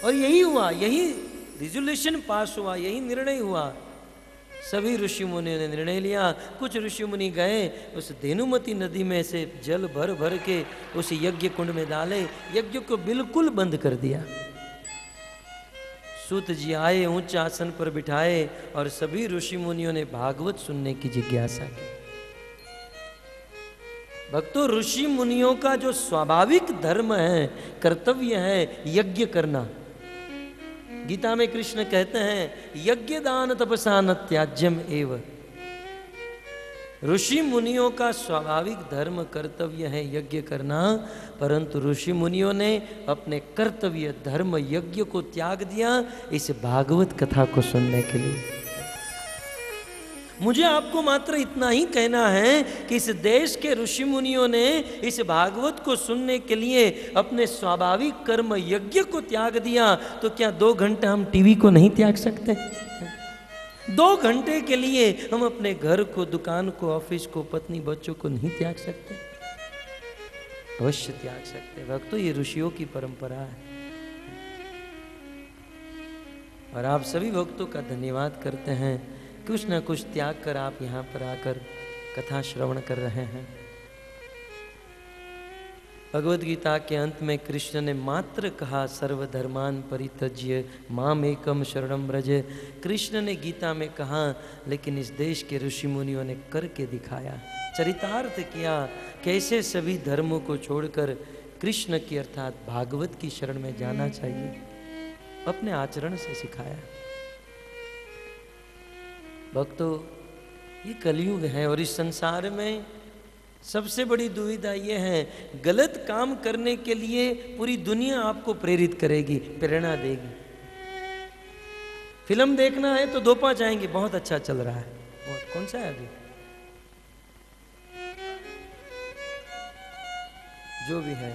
और यही हुआ, यही रिजोल्यूशन पास हुआ, यही निर्णय हुआ। सभी ऋषि मुनियों ने निर्णय लिया। कुछ ऋषि मुनि गए, उस धेनुमती नदी में से जल भर भर के उस यज्ञ कुंड में डाले, यज्ञ को बिल्कुल बंद कर दिया। सूत जी आए, ऊंच आसन पर बिठाए और सभी ऋषि मुनियों ने भागवत सुनने की जिज्ञासा की। भक्तों, ऋषि मुनियों का जो स्वाभाविक धर्म है, कर्तव्य है, यज्ञ करना। गीता में कृष्ण कहते हैं यज्ञ दान तपसा न त्याज्यम एव। ऋषि मुनियों का स्वाभाविक धर्म कर्तव्य है यज्ञ करना, परंतु ऋषि मुनियों ने अपने कर्तव्य धर्म यज्ञ को त्याग दिया इस भागवत कथा को सुनने के लिए। मुझे आपको मात्र इतना ही कहना है कि इस देश के ऋषि मुनियों ने इस भागवत को सुनने के लिए अपने स्वाभाविक कर्म यज्ञ को त्याग दिया, तो क्या 2 घंटे हम टीवी को नहीं त्याग सकते? 2 घंटे के लिए हम अपने घर को, दुकान को, ऑफिस को, पत्नी बच्चों को नहीं त्याग सकते? अवश्य त्याग सकते। भक्तों, ये ऋषियों की परंपरा है और आप सभी भक्तों का धन्यवाद करते हैं। कुछ न कुछ त्याग कर आप यहाँ पर आकर कथा श्रवण कर रहे हैं। भगवद गीता के अंत में कृष्ण ने मात्र कहा सर्वधर्मान परित्यज्य माम एकम शरणम व्रज। कृष्ण ने गीता में कहा, लेकिन इस देश के ऋषि मुनियों ने करके दिखाया, चरितार्थ किया, कैसे सभी धर्मों को छोड़कर कृष्ण की अर्थात भागवत की शरण में जाना चाहिए। अपने आचरण से सिखाया। भक्तों, ये कलयुग है और इस संसार में सबसे बड़ी दुविधा ये है, गलत काम करने के लिए पूरी दुनिया आपको प्रेरित करेगी, प्रेरणा देगी। फिल्म देखना है तो 2 5 आएंगे, बहुत अच्छा चल रहा है। और कौन सा है अभी? जो भी है,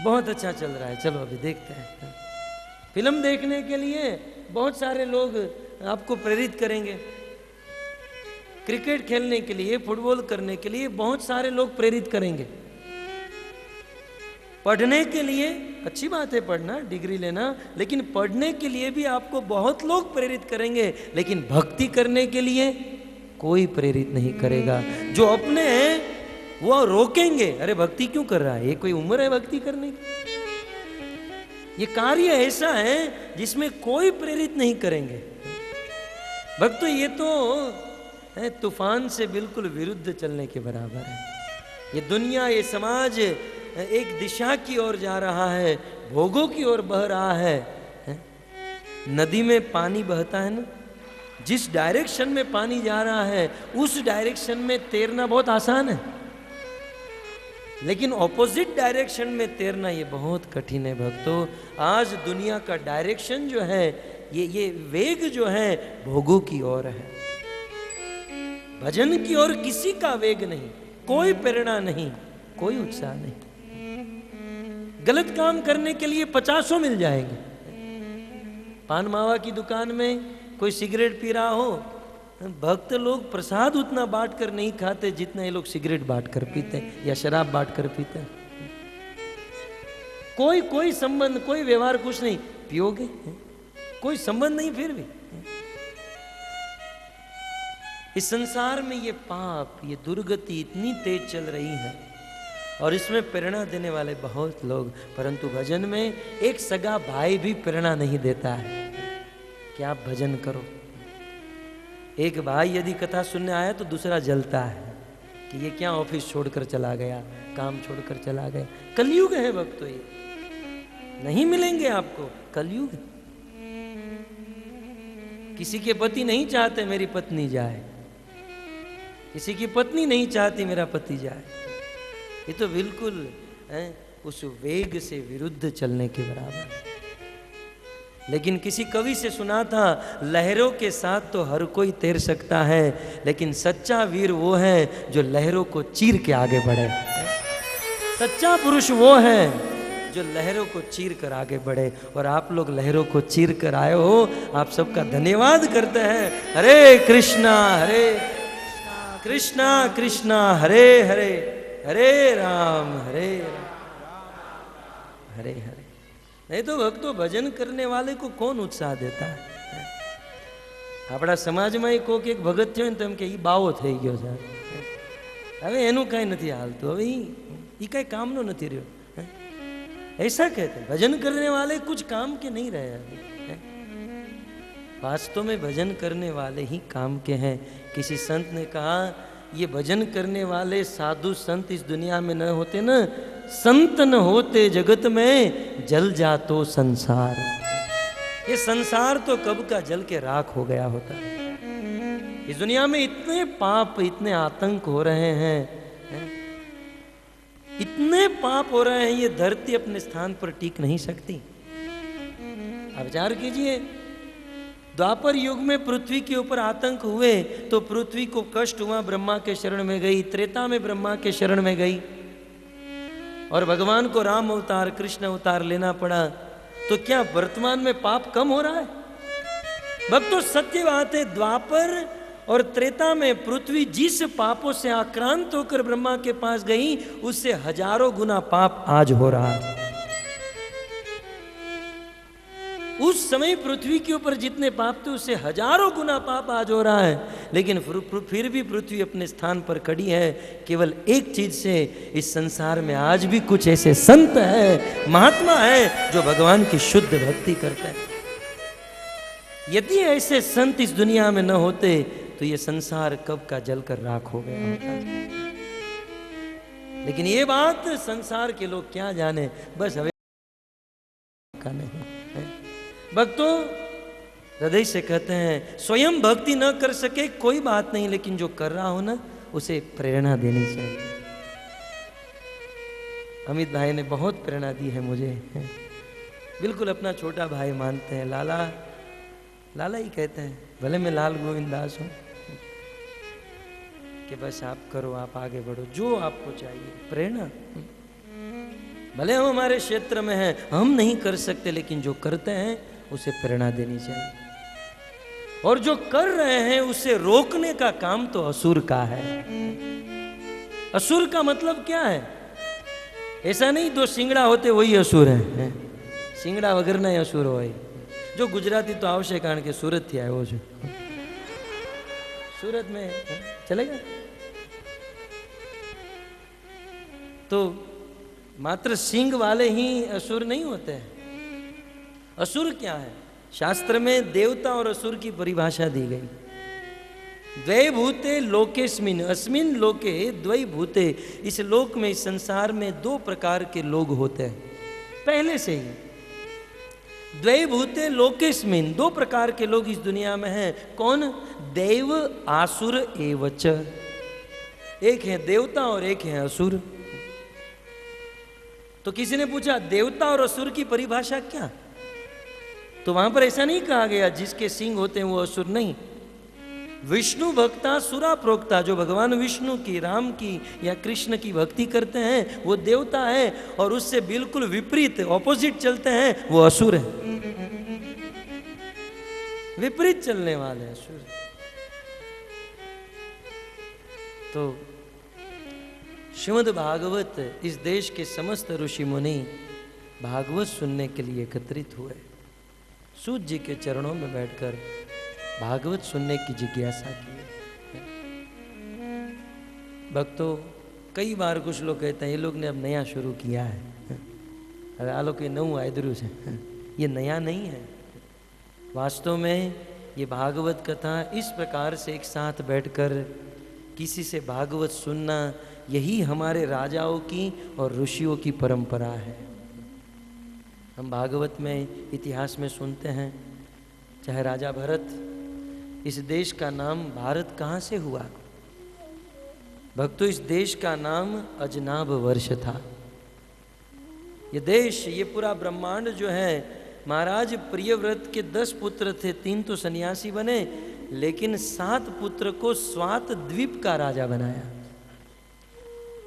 बहुत अच्छा चल रहा है, चलो अभी देखते हैं। फिल्म देखने के लिए बहुत सारे लोग आपको प्रेरित करेंगे, क्रिकेट खेलने के लिए, फुटबॉल करने के लिए बहुत सारे लोग प्रेरित करेंगे, पढ़ने के लिए अच्छी बात है पढ़ना, डिग्री लेना, लेकिन पढ़ने के लिए भी आपको बहुत लोग प्रेरित करेंगे, लेकिन भक्ति करने के लिए कोई प्रेरित नहीं करेगा। जो अपने हैं वो रोकेंगे, अरे भक्ति क्यों कर रहा है, ये कोई उम्र है भक्ति करने की? ये कार्य ऐसा है जिसमें कोई प्रेरित नहीं करेंगे। भक्तों, ये तो तूफान से बिल्कुल विरुद्ध चलने के बराबर है। ये दुनिया, ये समाज एक दिशा की ओर जा रहा है, भोगों की ओर बह रहा है। नदी में पानी बहता है ना, जिस डायरेक्शन में पानी जा रहा है उस डायरेक्शन में तैरना बहुत आसान है, लेकिन ऑपोजिट डायरेक्शन में तैरना ये बहुत कठिन है। भक्तों, आज दुनिया का डायरेक्शन जो है, ये वेग जो है भोगों की ओर है, भजन की ओर किसी का वेग नहीं, कोई प्रेरणा नहीं, कोई उत्साह नहीं। गलत काम करने के लिए 50 मिल जाएंगे। पान मावा की दुकान में कोई सिगरेट पी रहा हो, भक्त लोग प्रसाद उतना बांट कर नहीं खाते जितना ये लोग सिगरेट बांट कर पीते हैं या शराब बांट कर पीते हैं। कोई संबंध, कोई व्यवहार, कुछ नहीं, पियोगे, कोई संबंध नहीं। फिर भी इस संसार में ये पाप, ये दुर्गति इतनी तेज चल रही है और इसमें प्रेरणा देने वाले बहुत लोग, परंतु भजन में एक सगा भाई भी प्रेरणा नहीं देता है कि आप भजन करो। एक भाई यदि कथा सुनने आया तो दूसरा जलता है कि ये क्या ऑफिस छोड़कर चला गया, काम छोड़कर चला गया। कलयुग है भक्तों, ये नहीं मिलेंगे आपको, कलयुग। किसी के पति नहीं चाहते मेरी पत्नी जाए, किसी की पत्नी नहीं चाहती मेरा पति जाए। ये तो बिल्कुल है उस वेग से विरुद्ध चलने के बराबर है। लेकिन किसी कवि से सुना था, लहरों के साथ तो हर कोई तैर सकता है, लेकिन सच्चा वीर वो है जो लहरों को चीर के आगे बढ़े। सच्चा पुरुष वो है जो लहरों को चीर कर आगे बढ़े, और आप लोग लहरों को चीर कर आए हो। आप सबका धन्यवाद करते हैं। हरे कृष्णा कृष्णा कृष्णा हरे हरे, हरे राम हरे हरे। नहीं तो भक्तो भजन करने वाले को कौन उत्साह देता है? આપણા સમાજમાં કોઈક એક ભગત થયો ને તો એમ કે એ બાવો થઈ ગયો છે, હવે એનું કાંઈ નથી હાલતું, હવે એ કાંઈ કામનો નથી રહ્યો, ऐसा कहते हैं। भजन करने वाले कुछ काम के नहीं रहे अभी, वास्तव में भजन करने वाले ही काम के हैं। किसी संत ने कहा ये भजन करने वाले साधु संत इस दुनिया में न होते न, संत न होते जगत में जल जातो संसार, ये संसार तो कब का जल के राख हो गया होता। इस दुनिया में इतने पाप, इतने आतंक हो रहे हैं, इतने पाप हो रहे हैं, ये धरती अपने स्थान पर टिक नहीं सकती। आप विचार कीजिए, द्वापर युग में पृथ्वी के ऊपर आतंक हुए तो पृथ्वी को कष्ट हुआ, ब्रह्मा के शरण में गई, त्रेता में ब्रह्मा के शरण में गई और भगवान को राम अवतार, कृष्ण अवतार लेना पड़ा। तो क्या वर्तमान में पाप कम हो रहा है? भक्तों सत्य बात है, द्वापर और त्रेता में पृथ्वी जिस पापों से आक्रांत होकर ब्रह्मा के पास गई, उससे हजारों गुना पाप आज हो रहा है। उस समय पृथ्वी के ऊपर जितने पाप थे उससे हजारों गुना पाप आज हो रहा है, लेकिन फिर भी पृथ्वी अपने स्थान पर खड़ी है। केवल एक चीज से इस संसार में आज भी कुछ ऐसे संत है, महात्मा है जो भगवान की शुद्ध भक्ति करते हैं। यदि ऐसे संत इस दुनिया में न होते तो ये संसार कब का जलकर राख हो गया होता। लेकिन ये बात संसार के लोग क्या जाने, बस हवे का नहीं। भक्तों हृदय से कहते हैं, स्वयं भक्ति न कर सके कोई बात नहीं, लेकिन जो कर रहा हो ना उसे प्रेरणा देनी चाहिए। अमित भाई ने बहुत प्रेरणा दी है मुझे, बिल्कुल अपना छोटा भाई मानते हैं, लाला लाला ही कहते हैं, भले मैं लाल गोविंद दास हूं, कि बस आप करो, आप आगे बढ़ो, जो आपको चाहिए प्रेरणा। भले हम हमारे क्षेत्र में हैं, हम नहीं कर सकते, लेकिन जो करते हैं उसे प्रेरणा देनी चाहिए। और जो कर रहे हैं उसे रोकने का काम तो असुर का है। असुर का मतलब क्या है? ऐसा नहीं दो सिंगड़ा होते वही असुर है, सिंगड़ा वगैरह नहीं असुर हो। जो गुजराती तो आवश्य कारण के सूरत थी आयो छे, सूरत में चलेगा तो मात्र सिंह वाले ही असुर नहीं होते हैं। असुर क्या है? शास्त्र में देवता और असुर की परिभाषा दी गई। द्वै भूते लोकेस्मिन, अस्मिन लोके द्वै भूते, इस लोक में, इस संसार में दो प्रकार के लोग होते हैं पहले से ही। द्वै भूते लोकेस्मिन, दो प्रकार के लोग इस दुनिया में हैं। कौन? देव आसुर एवच, एक है देवता और एक है असुर। तो किसी ने पूछा देवता और असुर की परिभाषा क्या? तो वहां पर ऐसा नहीं कहा गया जिसके सिंह होते हैं वो असुर, नहीं। विष्णु भक्ता सुरा प्रोक्ता, जो भगवान विष्णु की, राम की या कृष्ण की भक्ति करते हैं वो देवता है, और उससे बिल्कुल विपरीत ऑपोजिट चलते हैं वो असुर है। विपरीत चलने वाले असुर। तो श्रीमद् भागवत, इस देश के समस्त ऋषि मुनि भागवत सुनने के लिए एकत्रित हुए, सूत जी के चरणों में बैठकर भागवत सुनने की जिज्ञासा की। भक्तों कई बार कुछ लोग कहते हैं ये लोग ने अब नया शुरू किया है, अरे आ लोग नऊ आयदरू से, ये नया नहीं है। वास्तव में ये भागवत कथा इस प्रकार से एक साथ बैठकर किसी से भागवत सुनना, यही हमारे राजाओं की और ऋषियों की परंपरा है। हम भागवत में, इतिहास में सुनते हैं, चाहे राजा भरत, इस देश का नाम भारत कहाँ से हुआ? भक्तों इस देश का नाम अजनाब वर्ष था। ये देश, ये पूरा ब्रह्मांड जो है, महाराज प्रियव्रत के 10 पुत्र थे, 3 तो सन्यासी बने, लेकिन 7 पुत्र को स्वात द्वीप का राजा बनाया।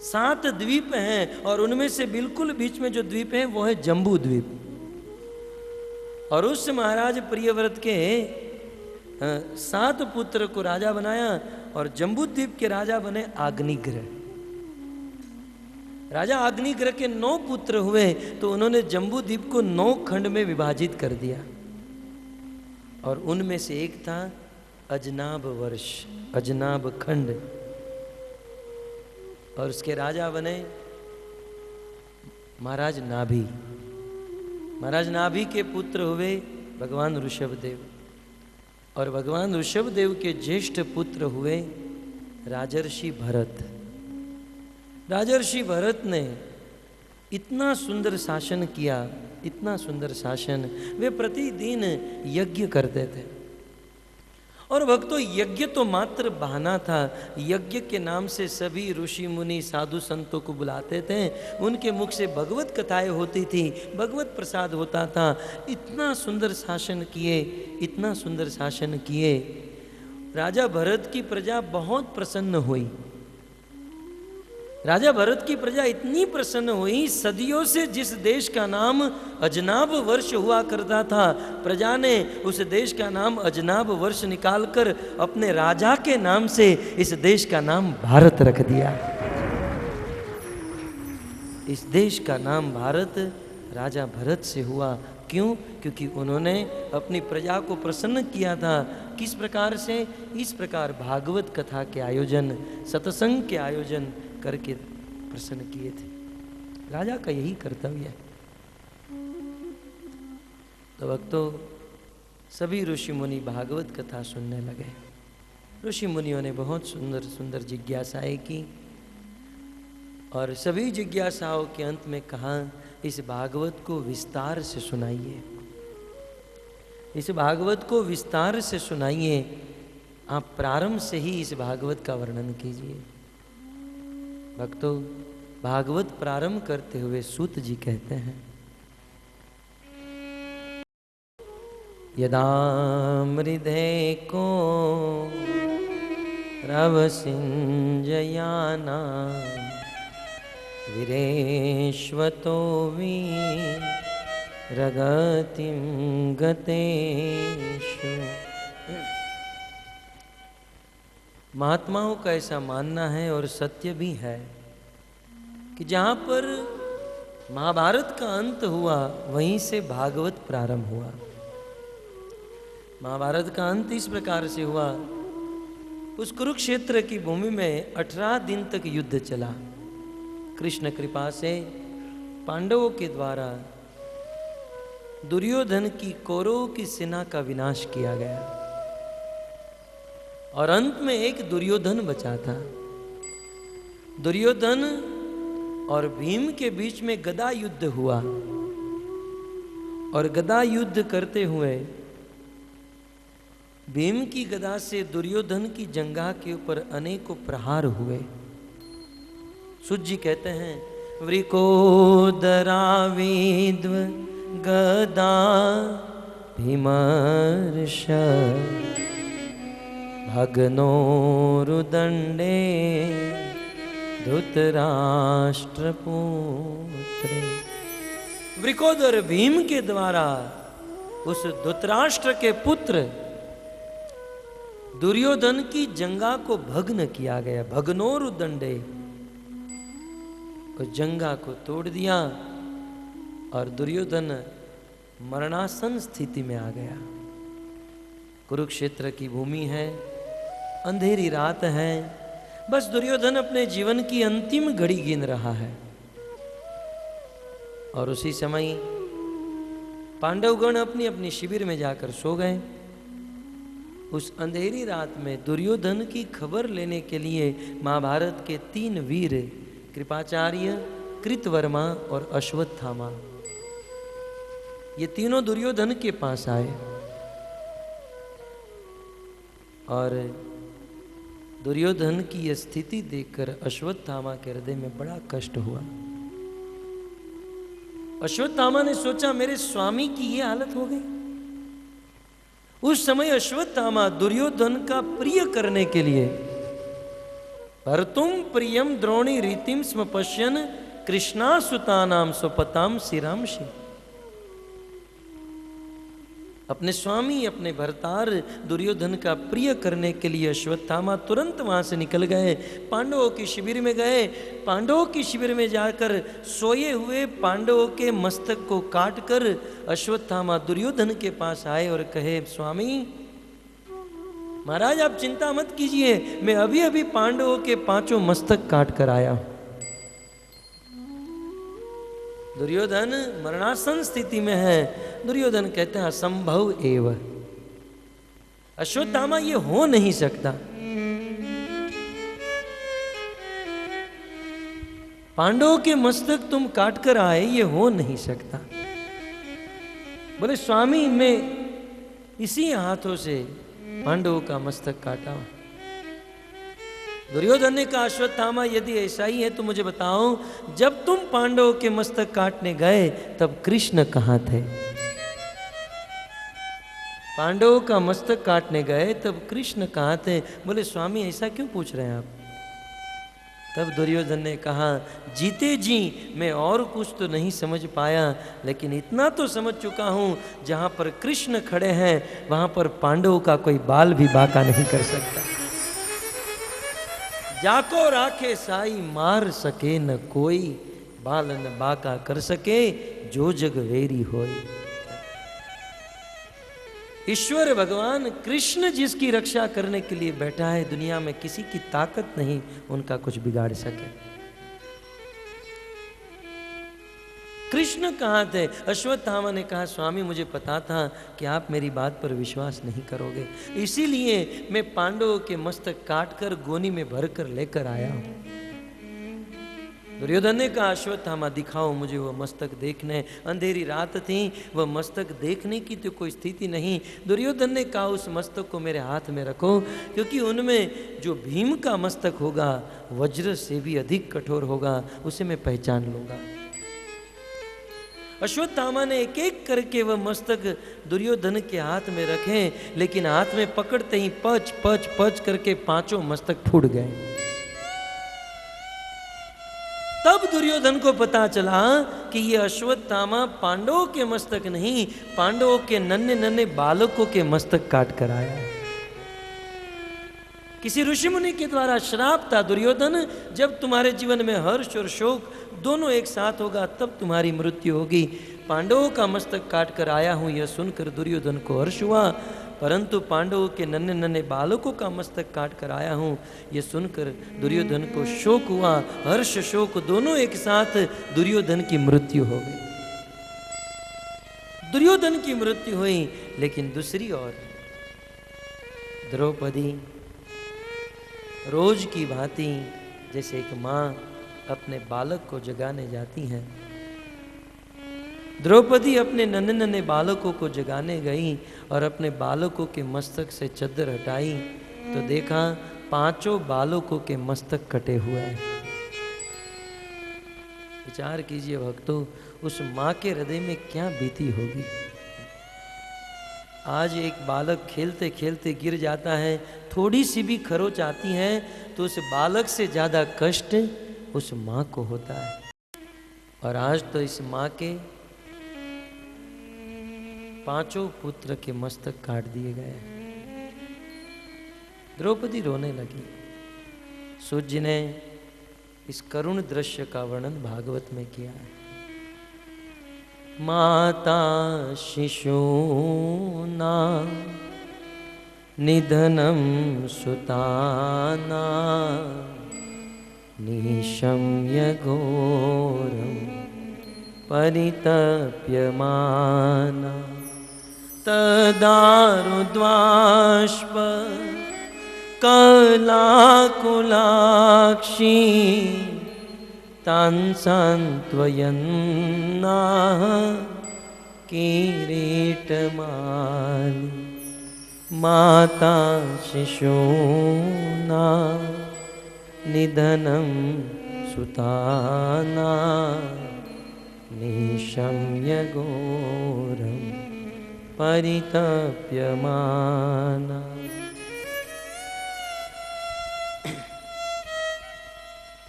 7 द्वीप हैं और उनमें से बिल्कुल बीच में जो द्वीप है वो है जम्बू द्वीप। और उस महाराज प्रियव्रत के 7 पुत्र को राजा बनाया और जम्बू द्वीप के राजा बने अग्निग्रह। राजा अग्निग्रह के 9 पुत्र हुए तो उन्होंने जम्बूद्वीप को 9 खंड में विभाजित कर दिया, और उनमें से एक था अजनाब वर्ष, अजनाब खंड, और उसके राजा बने महाराज नाभि। महाराज नाभि के पुत्र हुए भगवान ऋषभदेव, और भगवान ऋषभदेव के ज्येष्ठ पुत्र हुए राजर्षि भरत। राजर्षि भरत ने इतना सुंदर शासन किया, इतना सुंदर शासन, वे प्रतिदिन यज्ञ करते थे। और भक्तों, यज्ञ तो मात्र बहाना था। यज्ञ के नाम से सभी ऋषि मुनि साधु संतों को बुलाते थे, उनके मुख से भगवत कथाएं होती थी, भगवत प्रसाद होता था। इतना सुंदर शासन किए, इतना सुंदर शासन किए, राजा भरत की प्रजा बहुत प्रसन्न हुई। राजा भरत की प्रजा इतनी प्रसन्न हुई, सदियों से जिस देश का नाम अजनाब वर्ष हुआ करता था, प्रजा ने उस देश का नाम अजनाब वर्ष निकालकर अपने राजा के नाम से इस देश का नाम भारत रख दिया। इस देश का नाम भारत राजा भरत से हुआ। क्यों? क्योंकि उन्होंने अपनी प्रजा को प्रसन्न किया था। किस प्रकार से? इस प्रकार भागवत कथा के आयोजन, सत्संग के आयोजन करके प्रसन्न किए थे। राजा का यही कर्तव्य है। तो भक्तों, सभी ऋषि मुनि भागवत कथा सुनने लगे। ऋषि मुनियों ने बहुत सुंदर सुंदर जिज्ञासाएं की, और सभी जिज्ञासाओं के अंत में कहा, इस भागवत को विस्तार से सुनाइए, इस भागवत को विस्तार से सुनाइए। आप प्रारंभ से ही इस भागवत का वर्णन कीजिए। भक्तों, भागवत प्रारंभ करते हुए सूत जी कहते हैं, यदा मृधे को रव सिंजयाना वीरेश्वतो रगतिम गतेषु। महात्माओं का ऐसा मानना है, और सत्य भी है, कि जहाँ पर महाभारत का अंत हुआ वहीं से भागवत प्रारंभ हुआ। महाभारत का अंत इस प्रकार से हुआ, उस कुरुक्षेत्र की भूमि में 18 दिन तक युद्ध चला। कृष्ण कृपा से पांडवों के द्वारा दुर्योधन की, कौरवों की सेना का विनाश किया गया, और अंत में एक दुर्योधन बचा था। दुर्योधन और भीम के बीच में गदा युद्ध हुआ, और गदा युद्ध करते हुए भीम की गदा से दुर्योधन की जंघा के ऊपर अनेकों प्रहार हुए। सूत जी कहते हैं, वृकोदराविद्व गदा भीमर्ष भग्नोरुदंडे धृतराष्ट्रपुत्रे। वृकोदर भीम के द्वारा उस धृतराष्ट्र के पुत्र दुर्योधन की जंघा को भग्न किया गया। भग्नोरुदंडे, उस जंघा को तोड़ दिया, और दुर्योधन मरणासन स्थिति में आ गया। कुरुक्षेत्र की भूमि है, अंधेरी रात है, बस दुर्योधन अपने जीवन की अंतिम घड़ी गिन रहा है। और उसी समय पांडवगण अपनी अपनी शिविर में जाकर सो गए। उस अंधेरी रात में दुर्योधन की खबर लेने के लिए महाभारत के 3 वीर, कृपाचार्य, कृतवर्मा और अश्वत्थामा, ये तीनों दुर्योधन के पास आए, और दुर्योधन की यह स्थिति देखकर अश्वत्थामा के हृदय में बड़ा कष्ट हुआ। अश्वत्थामा ने सोचा, मेरे स्वामी की ये हालत हो गई। उस समय अश्वत्थामा दुर्योधन का प्रिय करने के लिए, भर्तुम प्रियम द्रोणी रीतिम स्म पश्यन कृष्णा सुतानाम स्वपताम शिरामशि। अपने स्वामी, अपने भरतार दुर्योधन का प्रिय करने के लिए अश्वत्थामा तुरंत वहाँ से निकल गए, पांडवों की शिविर में गए। पांडवों की शिविर में जाकर सोए हुए पांडवों के मस्तक को काटकर अश्वत्थामा दुर्योधन के पास आए और कहे, स्वामी महाराज आप चिंता मत कीजिए, मैं अभी अभी पांडवों के 5 मस्तक काट कर आया। दुर्योधन मरणासन स्थिति में है। दुर्योधन कहते हैं असंभव एव, अश्वत्थामा ये हो नहीं सकता, पांडवों के मस्तक तुम काट कर आए, ये हो नहीं सकता। बोले स्वामी मैं इसी हाथों से पांडवों का मस्तक काटा। दुर्योधन ने कहा, अश्वत्थामा यदि ऐसा ही है तो मुझे बताओ, जब तुम पांडवों के मस्तक काटने गए तब कृष्ण कहाँ थे? पांडवों का मस्तक काटने गए तब कृष्ण कहाँ थे? बोले स्वामी ऐसा क्यों पूछ रहे हैं आप? तब दुर्योधन ने कहा, जीते जी मैं और कुछ तो नहीं समझ पाया, लेकिन इतना तो समझ चुका हूं, जहां पर कृष्ण खड़े हैं वहां पर पांडवों का कोई बाल भी बांका नहीं कर सकता। जाको राखे साई मार सके न कोई, बाल न बाका कर सके जो जग वेरी होई। ईश्वर भगवान कृष्ण जिसकी रक्षा करने के लिए बैठा है, दुनिया में किसी की ताकत नहीं उनका कुछ बिगाड़ सके। कृष्ण कहाँ थे? अश्वत्थामा ने कहा, स्वामी मुझे पता था कि आप मेरी बात पर विश्वास नहीं करोगे, इसीलिए मैं पांडवों के मस्तक काटकर गोनी में भरकर लेकर आया हूं। दुर्योधन ने कहा, अश्वत्थामा दिखाओ मुझे वो मस्तक देखने। अंधेरी रात थी, वह मस्तक देखने की तो कोई स्थिति नहीं। दुर्योधन ने कहा, उस मस्तक को मेरे हाथ में रखो, क्योंकि उनमें जो भीम का मस्तक होगा वज्र से भी अधिक कठोर होगा, उसे मैं पहचान लूंगा। अश्वत्थामा ने एक एक करके वह मस्तक दुर्योधन के हाथ में रखे, लेकिन हाथ में पकड़ते ही पच पच पच करके 5 मस्तक फूट गए। तब दुर्योधन को पता चला कि ये अश्वत्थामा पांडवों के मस्तक नहीं, पांडवों के नन्हे नन्हे बालकों के मस्तक काट कर आया। किसी ऋषि मुनि के द्वारा श्राप था, दुर्योधन जब तुम्हारे जीवन में हर्ष और शोक दोनों एक साथ होगा तब तुम्हारी मृत्यु होगी। पांडवों का मस्तक काट कर आया हूं, यह सुनकर दुर्योधन को हर्ष हुआ, परंतु पांडवों के नन्हे नन्हे बालकों का मस्तक काट कर आया हूं, यह सुनकर दुर्योधन को शोक हुआ। हर्ष शोक दोनों एक साथ दुर्योधन की मृत्यु हो गई। दुर्योधन की मृत्यु हुई, लेकिन दूसरी ओर द्रौपदी रोज की भांति जैसे एक माँ अपने बालक को जगाने जाती है, द्रौपदी अपने नन्हे नन्हे बालकों को जगाने गई और अपने बालकों के मस्तक से चद्दर हटाई तो देखा 5 बालकों के मस्तक कटे हुए हैं। विचार कीजिए भक्तों, उस माँ के हृदय में क्या बीती होगी। आज एक बालक खेलते खेलते गिर जाता है, थोड़ी सी भी खरोच आती है तो उस बालक से ज़्यादा कष्ट उस माँ को होता है। और आज तो इस माँ के 5 पुत्र के मस्तक काट दिए गए। द्रौपदी रोने लगी। सूत जी ने इस करुण दृश्य का वर्णन भागवत में किया है। माता शिशूना निधनम सुताना निशम्य घोरम परितप्यमाना तदारुद्वाष्प कलाकुलाक्षी तान् सान्त्वयन्नाः किरीटमाली माता शिशूना निधनं सुताना निशम्य घोरं परितप्यमाना।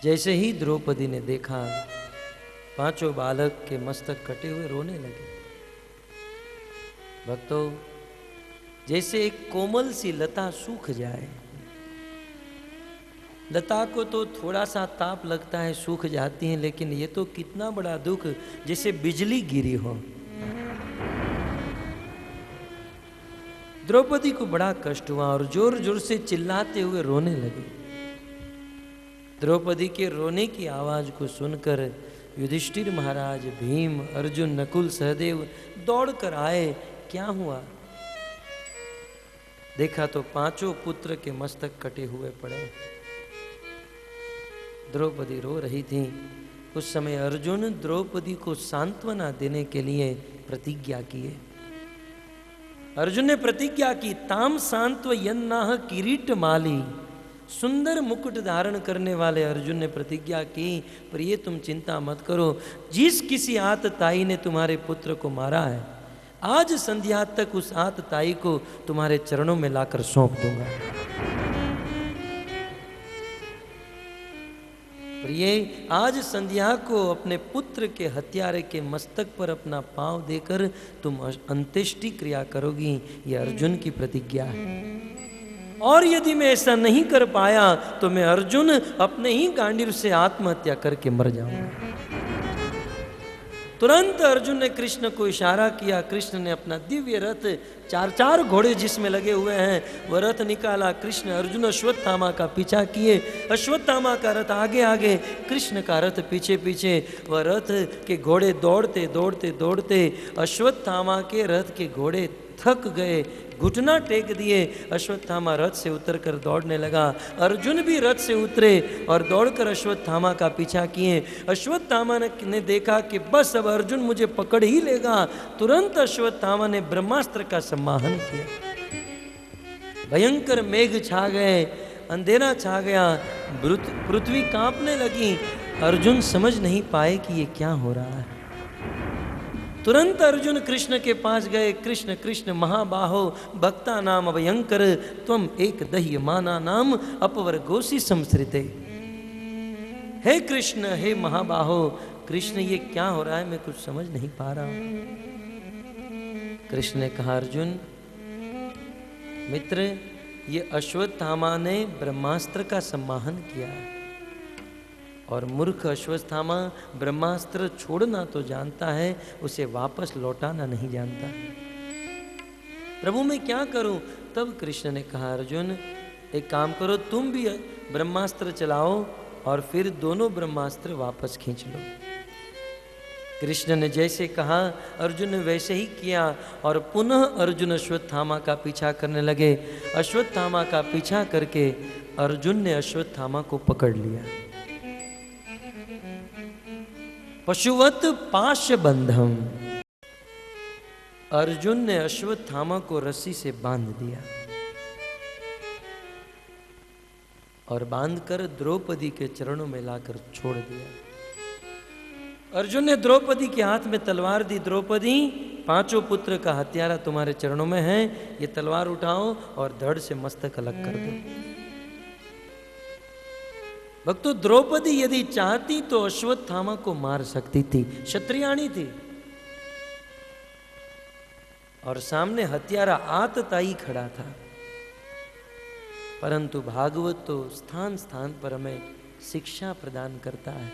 जैसे ही द्रौपदी ने देखा 5 बालक के मस्तक कटे हुए, रोने लगे। भक्तों, जैसे एक कोमल सी लता सूख जाए, लता को तो थोड़ा सा ताप लगता है, सूख जाती है, लेकिन ये तो कितना बड़ा दुख, जैसे बिजली गिरी हो। द्रौपदी को बड़ा कष्ट हुआ और जोर जोर से चिल्लाते हुए रोने लगे। द्रौपदी के रोने की आवाज को सुनकर युधिष्ठिर महाराज, भीम, अर्जुन, नकुल, सहदेव दौड़कर आए। क्या हुआ? देखा तो पांचों पुत्र के मस्तक कटे हुए पड़े। द्रौपदी रो रही थी। उस समय अर्जुन द्रौपदी को सांत्वना देने के लिए प्रतिज्ञा किए। अर्जुन ने प्रतिज्ञा की, ताम सांत्वयन्नाह किरीट माली। सुंदर मुकुट धारण करने वाले अर्जुन ने प्रतिज्ञा की, पर ये तुम चिंता मत करो, जिस किसी आतताई ने तुम्हारे पुत्र को मारा है, आज संध्या तक उस आतताई को तुम्हारे चरणों में लाकर सौंप दूंगा। प्रिय, आज संध्या को अपने पुत्र के हत्यारे के मस्तक पर अपना पांव देकर तुम अंत्येष्टि क्रिया करोगी, ये अर्जुन की प्रतिज्ञा है। और यदि मैं ऐसा नहीं कर पाया तो मैं अर्जुन अपने ही गांडीव से आत्महत्या करके मर जाऊंगा। तुरंत अर्जुन ने कृष्ण को इशारा किया। कृष्ण ने अपना दिव्य रथ, चार घोड़े जिसमें लगे हुए हैं, वह रथ निकाला। कृष्ण अर्जुन अश्वत्थामा का पीछा किए। अश्वत्थामा का रथ आगे आगे, कृष्ण का रथ पीछे पीछे। वह रथ के घोड़े दौड़ते दौड़ते दौड़ते अश्वत्थामा के रथ के घोड़े थक गए, घुटना टेक दिए। अश्वत्थामा रथ से उतरकर दौड़ने लगा। अर्जुन भी रथ से उतरे और दौड़कर अश्वत्थामा का पीछा किए। अश्वत्थामा ने देखा कि बस अब अर्जुन मुझे पकड़ ही लेगा। तुरंत अश्वत्थामा ने ब्रह्मास्त्र का सम्माहन किया। भयंकर मेघ छा गए, अंधेरा छा गया, पृथ्वी कांपने लगी। अर्जुन समझ नहीं पाए कि ये क्या हो रहा है। तुरंत अर्जुन कृष्ण के पास गए। कृष्ण, कृष्ण महाबाहो भक्ता नाम भयंकर, त्वम एक दह्य माना नाम अपवर गोसी संसृते। हे कृष्ण, हे महाबाहो, कृष्ण ये क्या हो रहा है, मैं कुछ समझ नहीं पा रहा हूं। कृष्ण ने कहा, अर्जुन मित्र, ये अश्वत्थामा ने ब्रह्मास्त्र का सम्माहन किया और मूर्ख अश्वत्थामा ब्रह्मास्त्र छोड़ना तो जानता है, उसे वापस लौटाना नहीं जानता। प्रभु मैं क्या करूं? तब कृष्ण ने कहा, अर्जुन एक काम करो, तुम भी ब्रह्मास्त्र चलाओ और फिर दोनों ब्रह्मास्त्र वापस खींच लो। कृष्ण ने जैसे कहा अर्जुन ने वैसे ही किया और पुनः अर्जुन अश्वत्थामा का पीछा करने लगे। अश्वत्थामा का पीछा करके अर्जुन ने अश्वत्थामा को पकड़ लिया। पशुवत पाश बंधम, अर्जुन ने अश्वत्थामा को रस्सी से बांध दिया और बांधकर द्रौपदी के चरणों में लाकर छोड़ दिया। अर्जुन ने द्रौपदी के हाथ में तलवार दी। द्रौपदी, पांचों पुत्र का हत्यारा तुम्हारे चरणों में है, ये तलवार उठाओ और धड़ से मस्तक अलग कर दो। भक्तों, द्रौपदी यदि चाहती तो अश्वत्थामा को मार सकती थी, क्षत्रियाणी थी, और सामने हत्यारा आतताई खड़ा था। परंतु भागवत तो स्थान स्थान पर हमें शिक्षा प्रदान करता है।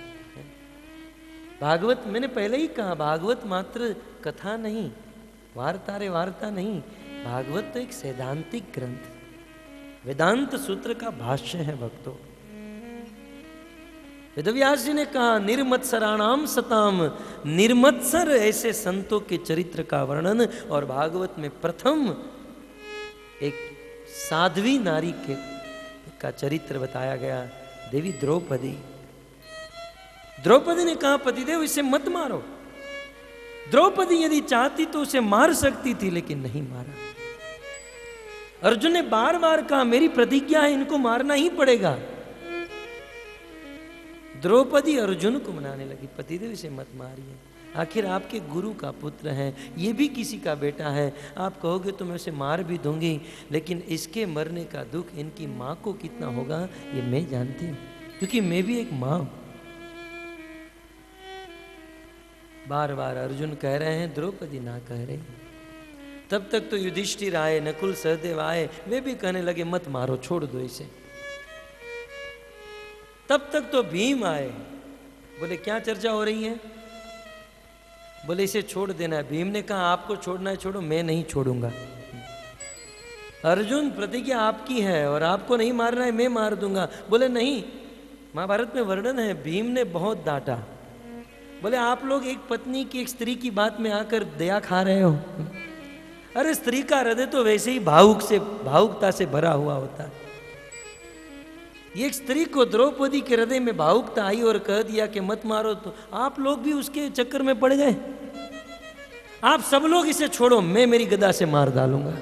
भागवत, मैंने पहले ही कहा, भागवत मात्र कथा नहीं, वार्ता रे वार्ता नहीं, भागवत तो एक सैद्धांतिक ग्रंथ, वेदांत सूत्र का भाष्य है। भक्तों, वेदव्यास जी ने कहा, निर्मत्सराणाम सताम, निर्मत्सर ऐसे संतों के चरित्र का वर्णन। और भागवत में प्रथम एक साध्वी नारी का चरित्र बताया गया, देवी द्रौपदी। द्रौपदी ने कहा, पतिदेव इसे मत मारो। द्रौपदी यदि चाहती तो उसे मार सकती थी, लेकिन नहीं मारा। अर्जुन ने बार बार कहा, मेरी प्रतिज्ञा है, इनको मारना ही पड़ेगा। द्रौपदी अर्जुन को मनाने लगी, पतिदेव इसे मत मारिए, आखिर आपके गुरु का पुत्र है, ये भी किसी का बेटा है, आप कहोगे तो मैं उसे मार भी दूंगी, लेकिन इसके मरने का दुख इनकी माँ को कितना होगा ये मैं जानती हूँ, क्योंकि मैं भी एक माँ हूं। बार बार अर्जुन कह रहे हैं, द्रौपदी ना कह रही। तब तक तो युधिष्ठिर आए, नकुल सहदेव आए, वे भी कहने लगे मत मारो, छोड़ दो इसे। तब तक तो भीम आए, बोले क्या चर्चा हो रही है? बोले इसे छोड़ देना है। भीम ने कहा आपको छोड़ना है छोड़ो, मैं नहीं छोड़ूंगा। अर्जुन प्रतिज्ञा आपकी है और आपको नहीं मारना है, मैं मार दूंगा। बोले नहीं, महाभारत में वर्णन है, भीम ने बहुत डांटा। बोले आप लोग एक पत्नी की, एक स्त्री की बात में आकर दया खा रहे हो। अरे स्त्री का हृदय तो वैसे ही भावुकता से भरा हुआ होता है। ये एक स्त्री को, द्रौपदी के हृदय में भावुकता आई और कह दिया कि मत मारो, तो आप लोग भी उसके चक्कर में पड़ गए। आप सब लोग इसे छोड़ो, मैं मेरी गदा से मार डालूंगा।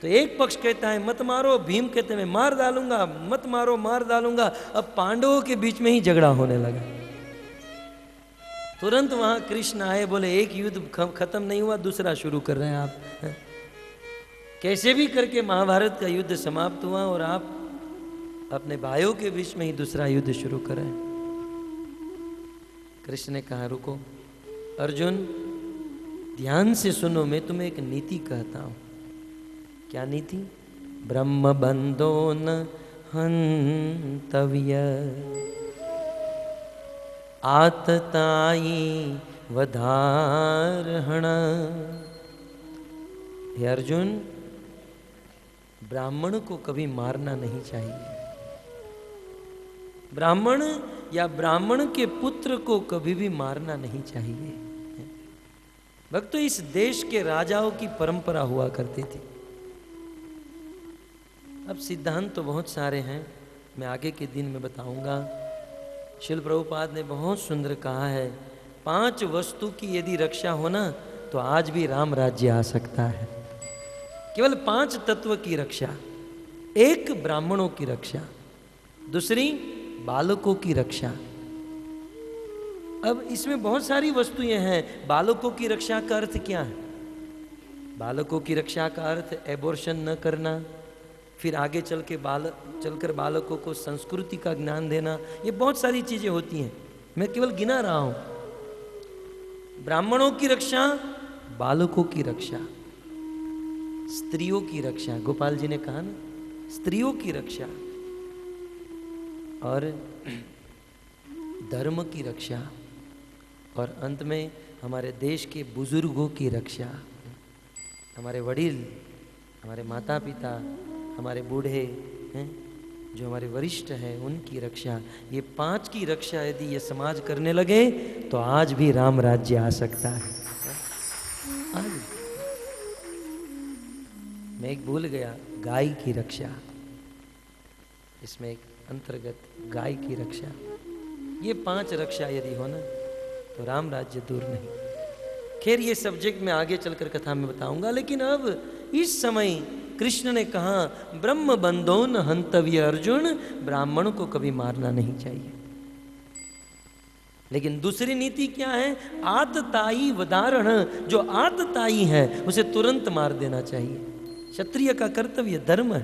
तो एक पक्ष कहता है मत मारो, भीम कहते हैं मैं मार डालूंगा, मत मारो मार डालूंगा। अब पांडवों के बीच में ही झगड़ा होने लगा। तुरंत वहां कृष्ण आए, बोले एक युद्ध खत्म नहीं हुआ, दूसरा शुरू कर रहे हैं आप। कैसे भी करके महाभारत का युद्ध समाप्त हुआ और आप अपने भाइयों के बीच में ही दूसरा युद्ध शुरू करें। कृष्ण ने कहा रुको अर्जुन, ध्यान से सुनो, मैं तुम्हें एक नीति कहता हूं। क्या नीति? ब्रह्म बंधो न हंतव्य, आतताई वधारहण। हे अर्जुन, ब्राह्मण को कभी मारना नहीं चाहिए। ब्राह्मण या ब्राह्मण के पुत्र को कभी भी मारना नहीं चाहिए। भक्तों, इस देश के राजाओं की परंपरा हुआ करती थी। अब सिद्धांत तो बहुत सारे हैं, मैं आगे के दिन में बताऊंगा। शिल प्रभुपाद ने बहुत सुंदर कहा है, 5 वस्तु की यदि रक्षा हो ना तो आज भी राम राज्य आ सकता है। केवल 5 तत्व की रक्षा। एक, ब्राह्मणों की रक्षा। दूसरी, बालकों की रक्षा। अब इसमें बहुत सारी वस्तुएं हैं। बालकों की रक्षा का अर्थ क्या है? बालकों की रक्षा का अर्थ एबॉर्शन न करना, फिर आगे चलकर बालकों को संस्कृति का ज्ञान देना, ये बहुत सारी चीजें होती हैं, मैं केवल गिना रहा हूं। ब्राह्मणों की रक्षा, बालकों की रक्षा, स्त्रियों की रक्षा, गोपाल जी ने कहा ना, स्त्रियों की रक्षा, और धर्म की रक्षा, और अंत में हमारे देश के बुजुर्गों की रक्षा। हमारे वडील, हमारे माता पिता, हमारे बूढ़े हैं, जो हमारे वरिष्ठ हैं, उनकी रक्षा। ये 5 की रक्षा यदि ये समाज करने लगे तो आज भी राम राज्य आ सकता है। आज मैं एक भूल गया, गाय की रक्षा, इसमें एक अंतर्गत गाय की रक्षा। ये 5 रक्षा यदि हो ना तो राम राज्य दूर नहीं। खैर ये सब्जेक्ट मैं आगे चलकर कथा में बताऊंगा, लेकिन अब इस समय कृष्ण ने कहा ब्रह्म बंधो न हंतव्य। अर्जुन, ब्राह्मण को कभी मारना नहीं चाहिए। लेकिन दूसरी नीति क्या है? आतताई वधारण। जो आतताई है उसे तुरंत मार देना चाहिए। क्षत्रिय का कर्तव्य, धर्म है।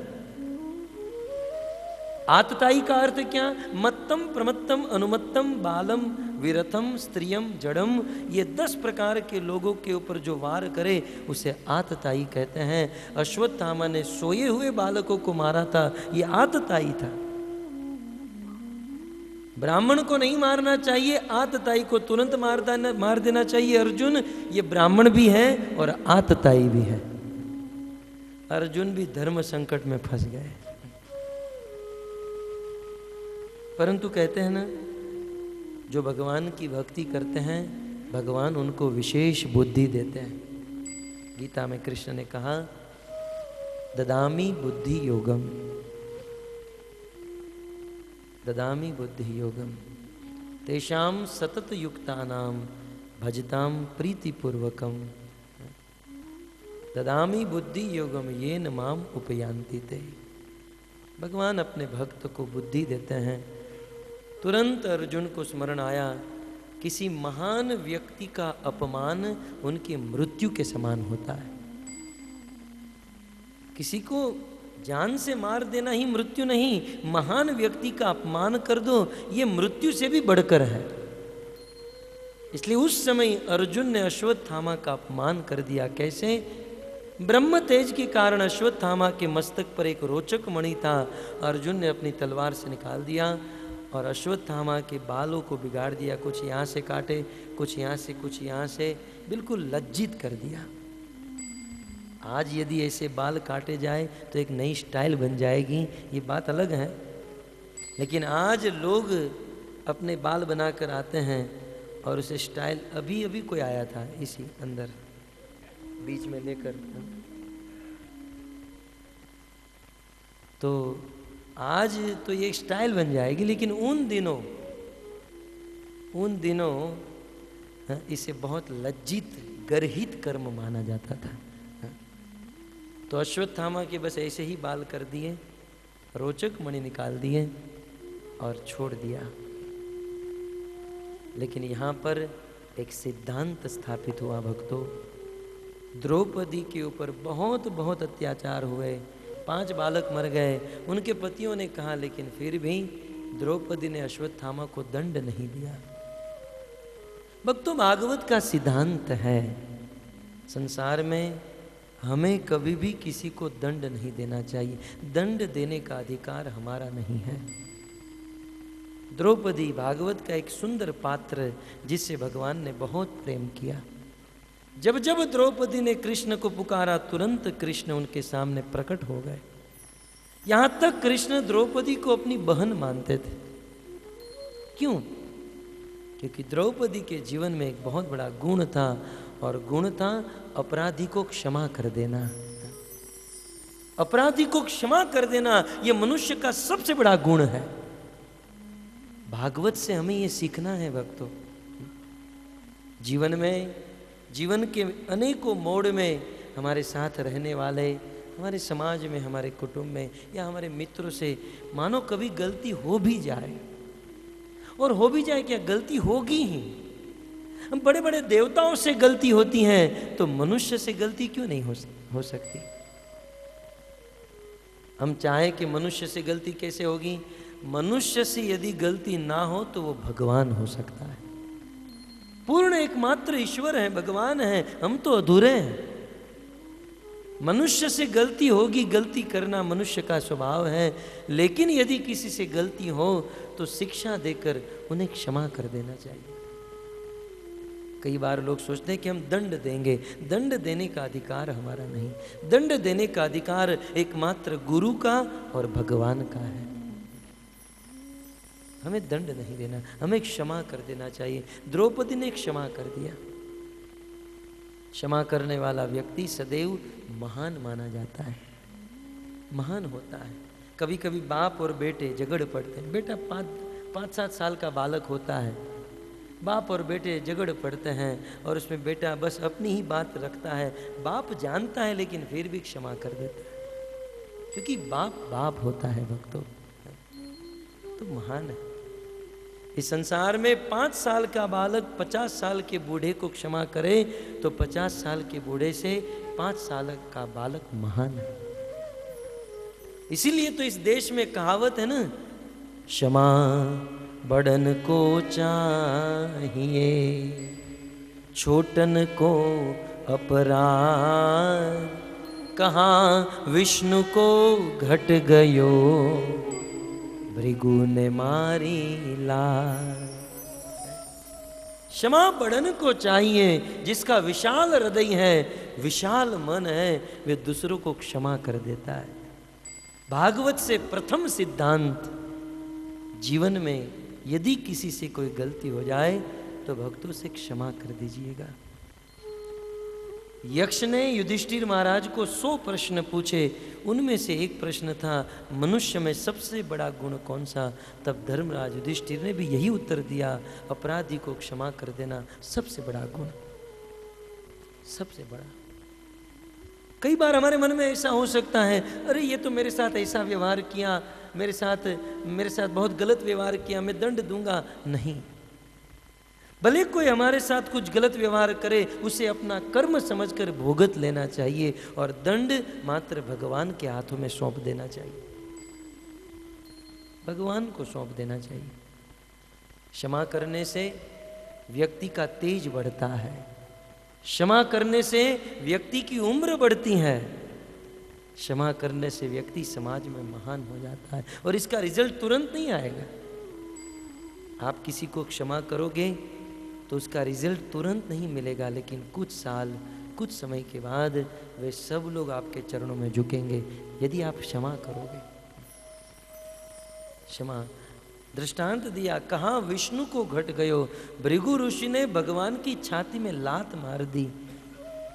आतताई का अर्थ क्या? मत्तम प्रमत्तम अनुमत्तम बालम विरथम स्त्रियम जड़म। ये 10 प्रकार के लोगों के ऊपर जो वार करे उसे आतताई कहते हैं। अश्वत्थामा ने सोए हुए बालकों को मारा था, ये आतताई था। ब्राह्मण को नहीं मारना चाहिए, आतताई को तुरंत मार देना चाहिए। अर्जुन, ये ब्राह्मण भी है और आतताई भी है। अर्जुन भी धर्म संकट में फंस गए। परंतु कहते हैं ना, जो भगवान की भक्ति करते हैं भगवान उनको विशेष बुद्धि देते हैं। गीता में कृष्ण ने कहा ददामी बुद्धि योगम, ददामी बुद्धि योगम तेषाम सतत युक्तानाम भजताम प्रीतिपूर्वकम। ददामी बुद्धि योगम ये न माम उपयांति ते। भगवान अपने भक्त को बुद्धि देते हैं। तुरंत अर्जुन को स्मरण आया, किसी महान व्यक्ति का अपमान उनकी मृत्यु के समान होता है। किसी को जान से मार देना ही मृत्यु नहीं, महान व्यक्ति का अपमान कर दो ये मृत्यु से भी बढ़कर है। इसलिए उस समय अर्जुन ने अश्वत्थामा का अपमान कर दिया। कैसे? ब्रह्म तेज के कारण अश्वत्थामा के मस्तक पर एक रोचक मणि था। अर्जुन ने अपनी तलवार से निकाल दिया और अश्वत्थामा के बालों को बिगाड़ दिया। कुछ यहाँ से काटे, कुछ यहाँ से, कुछ यहाँ से, बिल्कुल लज्जित कर दिया। आज यदि ऐसे बाल काटे जाए तो एक नई स्टाइल बन जाएगी, ये बात अलग है। लेकिन आज लोग अपने बाल बनाकर आते हैं और उसे स्टाइल, अभी अभी कोई आया था इसी अंदर बीच में लेकर, तो आज तो ये स्टाइल बन जाएगी। लेकिन उन दिनों इसे बहुत लज्जित गर्हित कर्म माना जाता था। तो अश्वत्थामा के बस ऐसे ही बाल कर दिए, रोचक मणि निकाल दिए और छोड़ दिया। लेकिन यहाँ पर एक सिद्धांत स्थापित हुआ भक्तों। द्रौपदी के ऊपर बहुत बहुत अत्याचार हुए, 5 बालक मर गए। उनके पतियों ने कहा, लेकिन फिर भी द्रौपदी ने अश्वत्थामा को दंड नहीं दिया। भक्तों, भागवत का सिद्धांत है, संसार में हमें कभी भी किसी को दंड नहीं देना चाहिए। दंड देने का अधिकार हमारा नहीं है। द्रौपदी भागवत का एक सुंदर पात्र जिससे भगवान ने बहुत प्रेम किया। जब जब द्रौपदी ने कृष्ण को पुकारा, तुरंत कृष्ण उनके सामने प्रकट हो गए। यहां तक कृष्ण द्रौपदी को अपनी बहन मानते थे। क्यों? क्योंकि द्रौपदी के जीवन में एक बहुत बड़ा गुण था, और गुण था अपराधी को क्षमा कर देना। अपराधी को क्षमा कर देना यह मनुष्य का सबसे बड़ा गुण है। भागवत से हमें यह सीखना है भक्तों। जीवन के अनेकों मोड़ में हमारे साथ रहने वाले, हमारे समाज में, हमारे कुटुंब में या हमारे मित्रों से मानो कभी गलती हो भी जाए, और हो भी जाए क्या, गलती होगी ही। हम बड़े बड़े देवताओं से गलती होती है, तो मनुष्य से गलती क्यों नहीं हो सकती? हम चाहें कि मनुष्य से गलती कैसे होगी? मनुष्य से यदि गलती ना हो तो वो भगवान हो सकता है। पूर्ण एकमात्र ईश्वर है, भगवान है, हम तो अधूरे हैं। मनुष्य से गलती होगी, गलती करना मनुष्य का स्वभाव है। लेकिन यदि किसी से गलती हो तो शिक्षा देकर उन्हें क्षमा कर देना चाहिए। कई बार लोग सोचते हैं कि हम दंड देंगे। दंड देने का अधिकार हमारा नहीं। दंड देने का अधिकार एकमात्र गुरु का और भगवान का है। हमें दंड नहीं देना, हमें क्षमा कर देना चाहिए। द्रौपदी ने क्षमा कर दिया। क्षमा करने वाला व्यक्ति सदैव महान माना जाता है, महान होता है। कभी कभी बाप और बेटे झगड़ पड़ते हैं। बेटा 5-7 साल का बालक होता है, बाप और बेटे झगड़ पड़ते हैं, और उसमें बेटा बस अपनी ही बात रखता है। बाप जानता है लेकिन फिर भी क्षमा कर देता है, क्योंकि बाप होता है भक्तों। तो महान है। इस संसार में 5 साल का बालक 50 साल के बूढ़े को क्षमा करे तो 50 साल के बूढ़े से 5 साल का बालक महान है। इसीलिए तो इस देश में कहावत है ना, क्षमा बड़न को चाहिए, छोटन को अपराध, कहाँ विष्णु को घट गयो, भृगु ने मारी लाज। क्षमा बड़न को चाहिए, जिसका विशाल हृदय है, विशाल मन है, वे दूसरों को क्षमा कर देता है। भागवत से प्रथम सिद्धांत, जीवन में यदि किसी से कोई गलती हो जाए तो भक्तों से क्षमा कर दीजिएगा। यक्ष ने युधिष्ठिर महाराज को 100 प्रश्न पूछे। उनमें से एक प्रश्न था, मनुष्य में सबसे बड़ा गुण कौन सा? तब धर्मराज युधिष्ठिर ने भी यही उत्तर दिया, अपराधी को क्षमा कर देना सबसे बड़ा गुण, सबसे बड़ा। कई बार हमारे मन में ऐसा हो सकता है, अरे ये तो मेरे साथ ऐसा व्यवहार किया, मेरे साथ बहुत गलत व्यवहार किया, मैं दंड दूंगा। नहीं, भले कोई हमारे साथ कुछ गलत व्यवहार करे, उसे अपना कर्म समझकर भुगत लेना चाहिए, और दंड मात्र भगवान के हाथों में सौंप देना चाहिए, भगवान को सौंप देना चाहिए। क्षमा करने से व्यक्ति का तेज बढ़ता है, क्षमा करने से व्यक्ति की उम्र बढ़ती है, क्षमा करने से व्यक्ति समाज में महान हो जाता है, और इसका रिजल्ट तुरंत नहीं आएगा। आप किसी को क्षमा करोगे तो उसका रिजल्ट तुरंत नहीं मिलेगा, लेकिन कुछ साल, कुछ समय के बाद वे सब लोग आपके चरणों में झुकेंगे यदि आप क्षमा करोगे। क्षमा दृष्टांत दिया, कहाँ विष्णु को घट गयो, भृगु ऋषि ने भगवान की छाती में लात मार दी,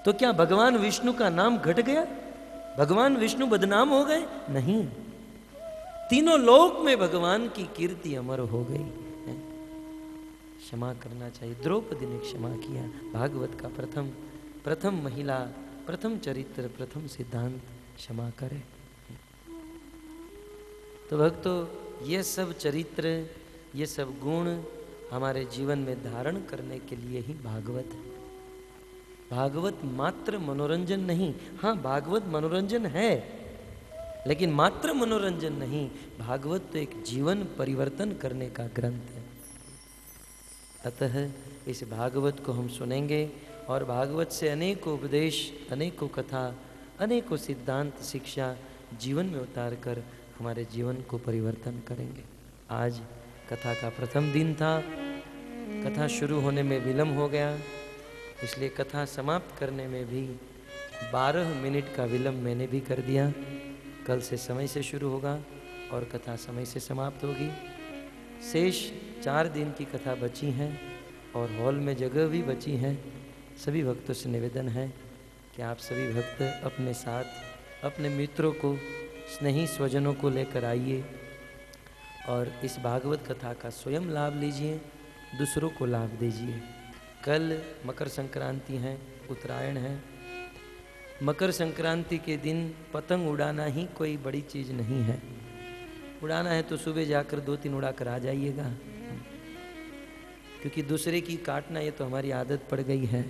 तो क्या भगवान विष्णु का नाम घट गया? भगवान विष्णु बदनाम हो गए? नहीं, तीनों लोक में भगवान की कीर्ति अमर हो गई। क्षमा करना चाहिए। द्रौपदी ने क्षमा किया। भागवत का प्रथम महिला, प्रथम चरित्र, प्रथम सिद्धांत क्षमा करे। तो भक्तों, ये सब चरित्र, ये सब गुण हमारे जीवन में धारण करने के लिए ही भागवत है। भागवत मात्र मनोरंजन नहीं, हाँ भागवत मनोरंजन है, लेकिन मात्र मनोरंजन नहीं, भागवत तो एक जीवन परिवर्तन करने का ग्रंथ है। अतः इस भागवत को हम सुनेंगे और भागवत से अनेकों उपदेश, अनेकों कथा, अनेकों सिद्धांत, शिक्षा जीवन में उतार कर हमारे जीवन को परिवर्तन करेंगे। आज कथा का प्रथम दिन था, कथा शुरू होने में विलम्ब हो गया, इसलिए कथा समाप्त करने में भी 12 मिनट का विलम्ब मैंने भी कर दिया। कल से समय से शुरू होगा और कथा समय से समाप्त होगी। शेष 4 दिन की कथा बची हैं और हॉल में जगह भी बची है। सभी भक्तों से निवेदन है कि आप सभी भक्त अपने साथ अपने मित्रों को, स्नेही स्वजनों को लेकर आइए और इस भागवत कथा का स्वयं लाभ लीजिए, दूसरों को लाभ दीजिए। कल मकर संक्रांति है, उत्तरायण है। मकर संक्रांति के दिन पतंग उड़ाना ही कोई बड़ी चीज़ नहीं है। उड़ाना है तो सुबह जाकर 2-3 उड़ा कर आ जाइएगा, क्योंकि दूसरे की काटना ये तो हमारी आदत पड़ गई है।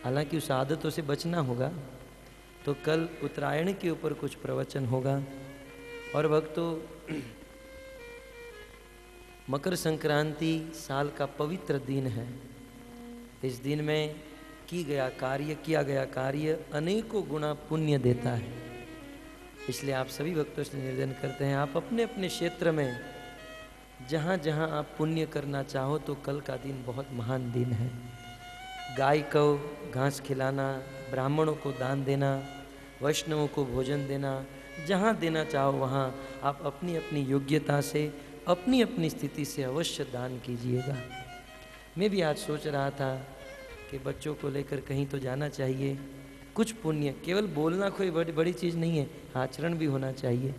हालांकि उस आदतों से बचना होगा। तो कल उत्तरायण के ऊपर कुछ प्रवचन होगा। और भक्तों, मकर संक्रांति साल का पवित्र दिन है। इस दिन में किया गया कार्य अनेकों गुना पुण्य देता है। इसलिए आप सभी भक्तों से निवेदन करते हैं, आप अपने अपने क्षेत्र में जहाँ जहाँ आप पुण्य करना चाहो, तो कल का दिन बहुत महान दिन है। गाय को घास खिलाना, ब्राह्मणों को दान देना, वैष्णवों को भोजन देना, जहाँ देना चाहो वहाँ आप अपनी अपनी योग्यता से, अपनी अपनी स्थिति से अवश्य दान कीजिएगा। मैं भी आज सोच रहा था कि बच्चों को लेकर कहीं तो जाना चाहिए। कुछ पुण्य, केवल बोलना कोई बड़ी चीज़ नहीं है, आचरण भी होना चाहिए।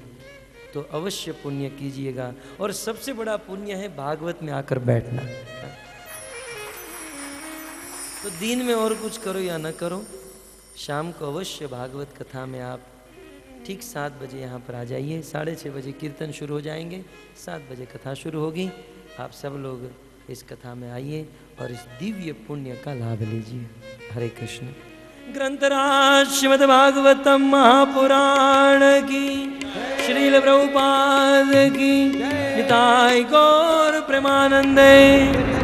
तो अवश्य पुण्य कीजिएगा। और सबसे बड़ा पुण्य है भागवत में आकर बैठना। तो दिन में और कुछ करो या न करो, शाम को अवश्य भागवत कथा में आप ठीक 7 बजे यहाँ पर आ जाइए। 6:30 बजे कीर्तन शुरू हो जाएंगे, 7 बजे कथा शुरू होगी। आप सब लोग इस कथा में आइए और इस दिव्य पुण्य का लाभ लीजिए। हरे कृष्ण। ग्रंथराज श्रीमद् भागवतम महापुराण की, श्रील प्रभुपाद की, निताय गौर प्रेमानंदे।